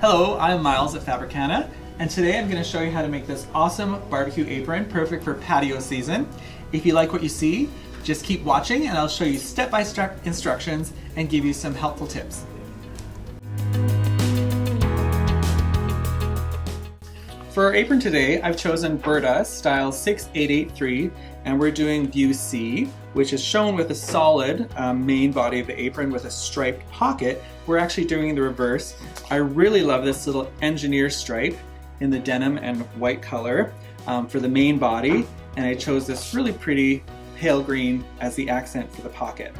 Hello, I'm Myles at Fabricana, and today I'm going to show you how to make this awesome barbecue apron, perfect for patio season. If you like what you see, just keep watching and I'll show you step-by-step instructions and give you some helpful tips. For our apron today, I've chosen Berta style 6883, and we're doing view C, which is shown with a solid main body of the apron with a striped pocket. We're actually doing the reverse. I really love this little engineer stripe in the denim and white color for the main body, and I chose this really pretty pale green as the accent for the pocket.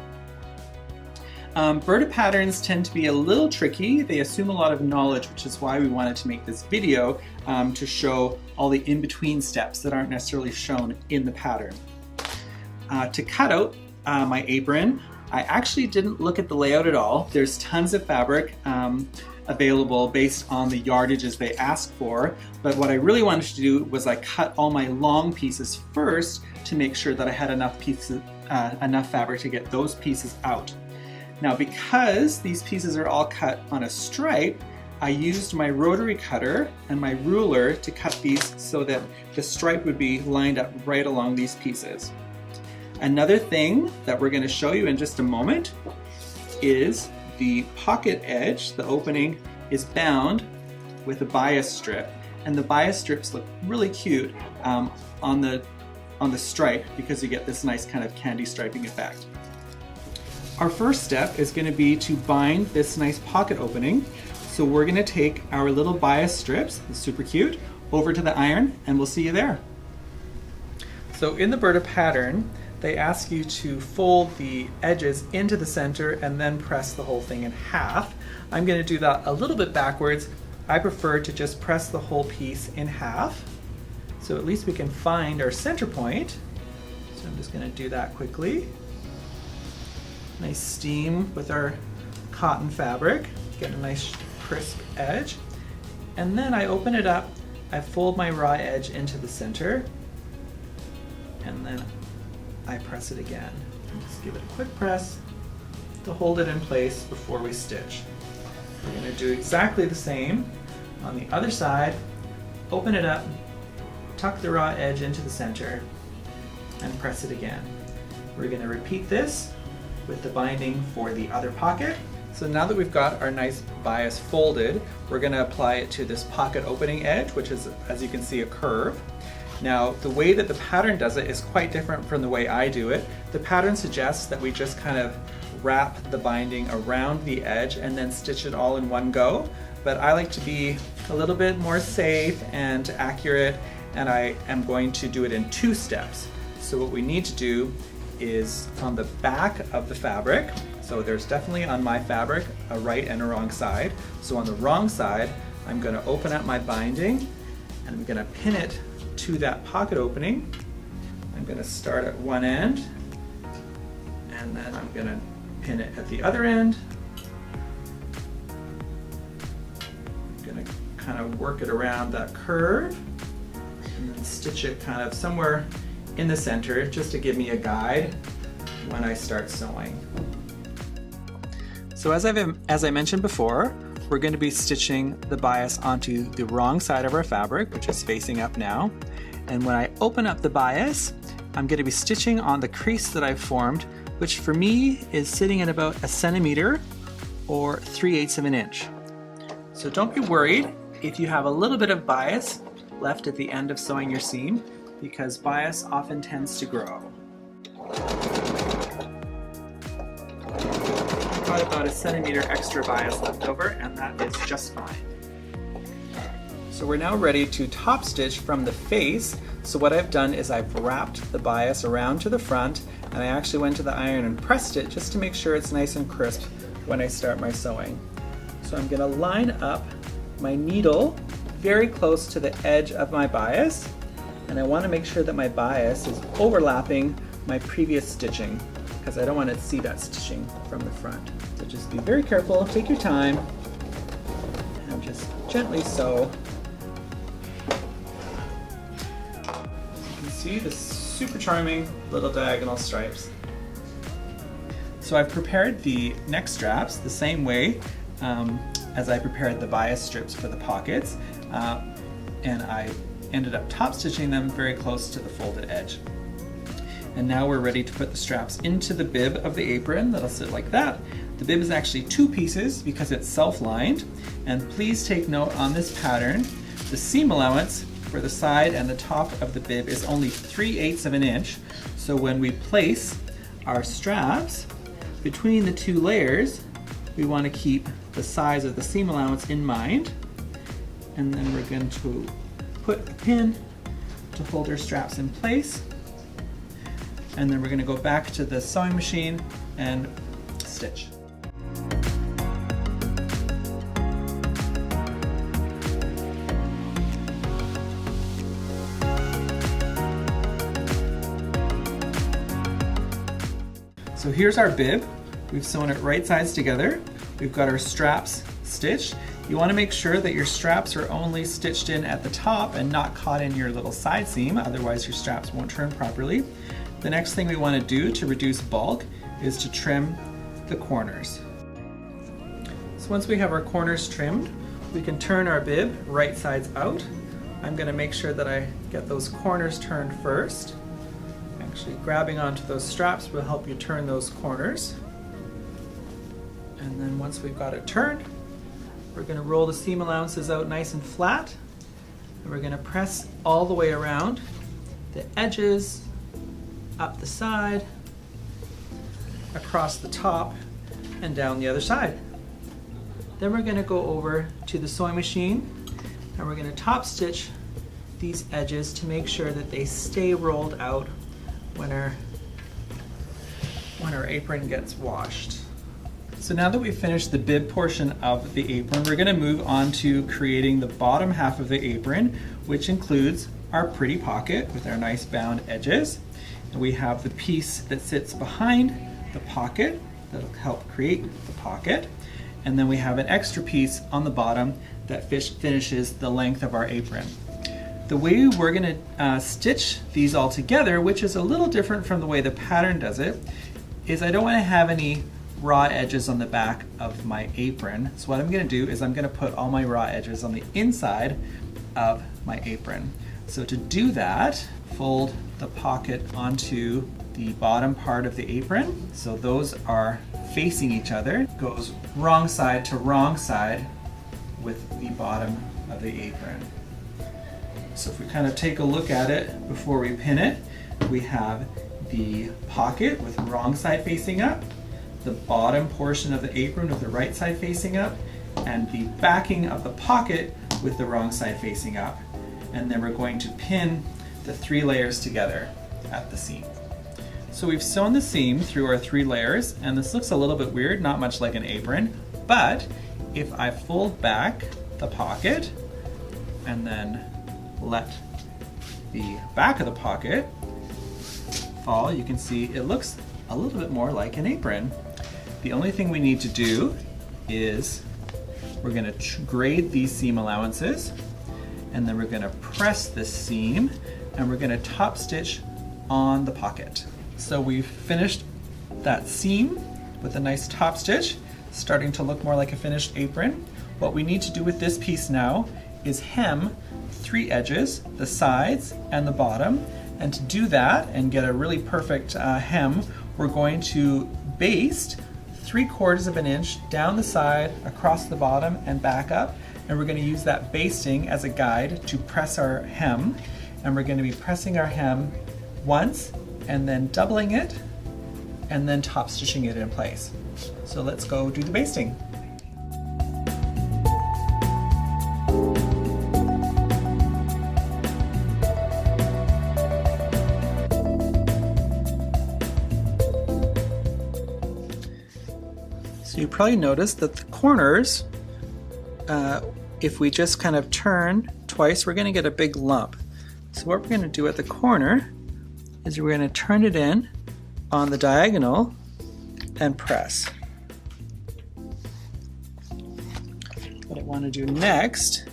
Berta patterns tend to be a little tricky. They assume a lot of knowledge, which is why we wanted to make this video to show all the in-between steps that aren't necessarily shown in the pattern. To cut out my apron, I actually didn't look at the layout at all. There's tons of fabric available based on the yardages they asked for, but what I really wanted to do was I cut all my long pieces first to make sure that I had enough fabric to get those pieces out. Now, because these pieces are all cut on a stripe, I used my rotary cutter and my ruler to cut these so that the stripe would be lined up right along these pieces. Another thing that we're going to show you in just a moment is the pocket edge. The opening is bound with a bias strip, and the bias strips look really cute on the stripe because you get this nice kind of candy striping effect. Our first step is going to be to bind this nice pocket opening. So we're going to take our little bias strips, super cute, over to the iron, and we'll see you there. So in the Berta pattern, they ask you to fold the edges into the center and then press the whole thing in half. I'm going to do that a little bit backwards. I prefer to just press the whole piece in half, so at least we can find our center point. So I'm just going to do that quickly. Nice steam with our cotton fabric, get a nice crisp edge. And then I open it up, I fold my raw edge into the center, and then I press it again. Just give it a quick press to hold it in place before we stitch. We're going to do exactly the same on the other side. Open it up, tuck the raw edge into the center, and press it again. We're going to repeat this with the binding for the other pocket. So now that we've got our nice bias folded, we're going to apply it to this pocket opening edge, which is, as you can see, a curve. Now, the way that the pattern does it is quite different from the way I do it. The pattern suggests that we just kind of wrap the binding around the edge and then stitch it all in one go, but I like to be a little bit more safe and accurate, and I am going to do it in 2 steps. So what we need to do is on the back of the fabric, so there's definitely on my fabric a right and a wrong side. So on the wrong side, I'm going to open up my binding and I'm going to pin it to that pocket opening. I'm going to start at one end and then I'm going to pin it at the other end. I'm going to kind of work it around that curve and then stitch it kind of somewhere in the center just to give me a guide when I start sewing. So as I mentioned before, we're going to be stitching the bias onto the wrong side of our fabric, which is facing up now. And when I open up the bias, I'm going to be stitching on the crease that I've formed, which for me is sitting at about 1 centimeter or 3/8 of an inch. So don't be worried if you have a little bit of bias left at the end of sewing your seam, because bias often tends to grow. I've got about 1 centimeter extra bias left over, and that is just fine. So we're now ready to top stitch from the face. So what I've done is I've wrapped the bias around to the front, and I actually went to the iron and pressed it just to make sure it's nice and crisp when I start my sewing. So I'm going to line up my needle very close to the edge of my bias, and I want to make sure that my bias is overlapping my previous stitching, because I don't want to see that stitching from the front. So just be very careful, take your time, and just gently sew. You can see the super charming little diagonal stripes. So I've prepared the neck straps the same way as I prepared the bias strips for the pockets, and I ended up top stitching them very close to the folded edge. And now we're ready to put the straps into the bib of the apron. That'll sit like that. The bib is actually 2 pieces because it's self-lined. And please take note on this pattern, the seam allowance for the side and the top of the bib is only 3/8 of an inch. So when we place our straps between the 2 layers, we want to keep the size of the seam allowance in mind. And then we're going to put a pin to hold our straps in place. And then we're going to go back to the sewing machine and stitch. So here's our bib. We've sewn it right sides together. We've got our straps stitched. You want to make sure that your straps are only stitched in at the top and not caught in your little side seam, otherwise your straps won't turn properly. The next thing we want to do to reduce bulk is to trim the corners. So once we have our corners trimmed, we can turn our bib right sides out. I'm going to make sure that I get those corners turned first. Actually, grabbing onto those straps will help you turn those corners. And then once we've got it turned, we're going to roll the seam allowances out nice and flat. And we're going to press all the way around the edges, up the side, across the top, and down the other side. Then we're going to go over to the sewing machine and we're going to top stitch these edges to make sure that they stay rolled out when our apron gets washed. So now that we've finished the bib portion of the apron, we're going to move on to creating the bottom half of the apron, which includes our pretty pocket with our nice bound edges. And we have the piece that sits behind the pocket that'll help create the pocket. And then we have an extra piece on the bottom that finishes the length of our apron. The way we're going to stitch these all together, which is a little different from the way the pattern does it, is I don't want to have any raw edges on the back of my apron. So what I'm going to do is I'm going to put all my raw edges on the inside of my apron. So to do that, fold the pocket onto the bottom part of the apron. So those are facing each other. Goes wrong side to wrong side with the bottom of the apron. So if we kind of take a look at it before we pin it, we have the pocket with wrong side facing up, the bottom portion of the apron with the right side facing up, and the backing of the pocket with the wrong side facing up. And then we're going to pin the 3 layers together at the seam. So we've sewn the seam through our 3 layers, and this looks a little bit weird, not much like an apron, but if I fold back the pocket and then let the back of the pocket fall, you can see it looks a little bit more like an apron. The only thing we need to do is we're going to grade these seam allowances, and then we're going to press this seam and we're going to top stitch on the pocket. So we've finished that seam with a nice top stitch, starting to look more like a finished apron. What we need to do with this piece now is hem 3 edges, the sides and the bottom. And to do that and get a really perfect hem, we're going to baste 3/4 of an inch down the side, across the bottom, and back up. And we're going to use that basting as a guide to press our hem. And we're going to be pressing our hem once and then doubling it and then top stitching it in place. So let's go do the basting. So you probably noticed that the corners, if we just kind of turn twice, we're going to get a big lump. So what we're going to do at the corner is we're going to turn it in on the diagonal and press. What I want to do next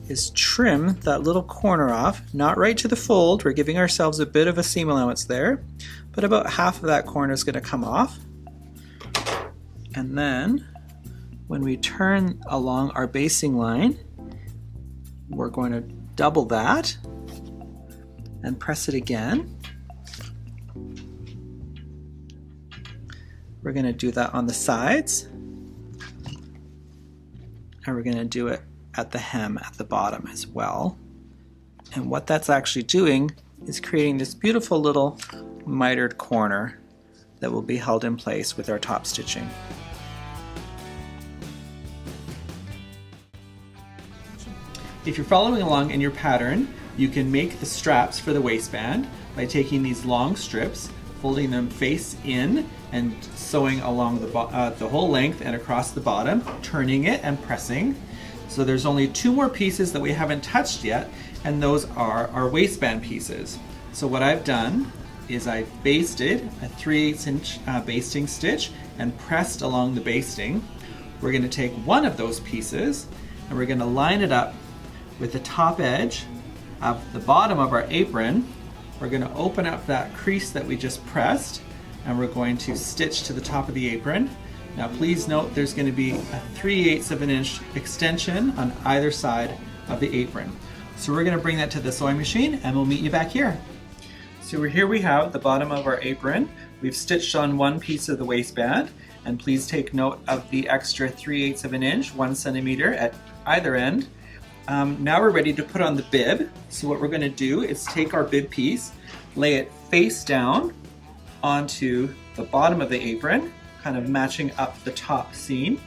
is trim that little corner off, not right to the fold. We're giving ourselves a bit of a seam allowance there, but about half of that corner is going to come off. And then When we turn along our basting line, we're going to double that and press it again. We're going to do that on the sides, and we're going to do it at the hem at the bottom as well. And what that's actually doing is creating this beautiful little mitered corner that will be held in place with our top stitching. If you're following along in your pattern, you can make the straps for the waistband by taking these long strips, folding them face in and sewing along the whole length and across the bottom, turning it and pressing. So there's only 2 more pieces that we haven't touched yet, and those are our waistband pieces. So what I've done is I've basted a 3/8 inch basting stitch and pressed along the basting. We're going to take one of those pieces and we're going to line it up with the top edge of the bottom of our apron. We're going to open up that crease that we just pressed, and we're going to stitch to the top of the apron. Now please note there's going to be a 3/8 of an inch extension on either side of the apron. So we're going to bring that to the sewing machine and we'll meet you back here. So here we have the bottom of our apron. We've stitched on one piece of the waistband, and please take note of the extra 3/8 of an inch, 1 centimeter at either end. Now we're ready to put on the bib. So what we're going to do is take our bib piece, lay it face down onto the bottom of the apron, kind of matching up the top seam.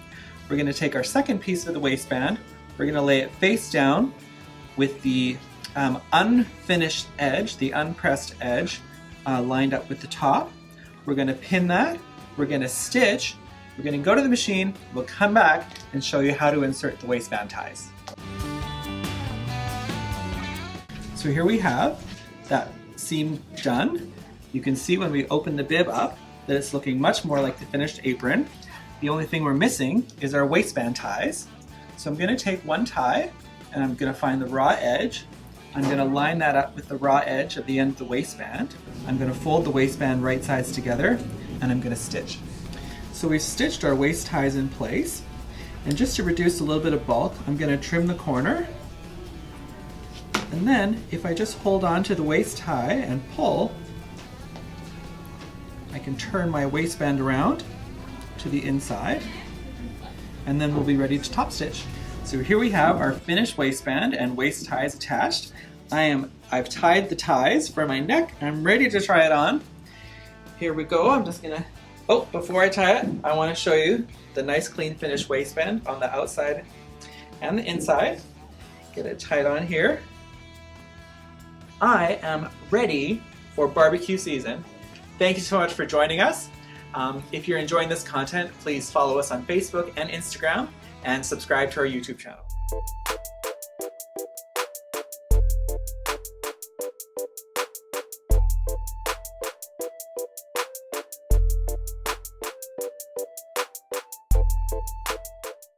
We're going to take our second piece of the waistband, we're going to lay it face down with the unfinished edge, the unpressed edge, lined up with the top. We're going to pin that, we're going to stitch, we're going to go to the machine, we'll come back and show you how to insert the waistband ties. So here we have that seam done. You can see when we open the bib up that it's looking much more like the finished apron. The only thing we're missing is our waistband ties. So I'm going to take one tie and I'm going to find the raw edge. I'm going to line that up with the raw edge of the end of the waistband. I'm going to fold the waistband right sides together and I'm going to stitch. So we've stitched our waist ties in place, and just to reduce a little bit of bulk, I'm going to trim the corner. And then if I just hold on to the waist tie and pull, I can turn my waistband around to the inside, and then we'll be ready to top stitch. So here we have our finished waistband and waist ties attached. I've tied the ties for my neck. I'm ready to try it on. Here we go. I'm just gonna, before I tie it, I want to show you the nice clean finished waistband on the outside and the inside. Get it tied on here. I am ready for barbecue season. Thank you so much for joining us. If you're enjoying this content, please follow us on Facebook and Instagram and subscribe to our YouTube channel.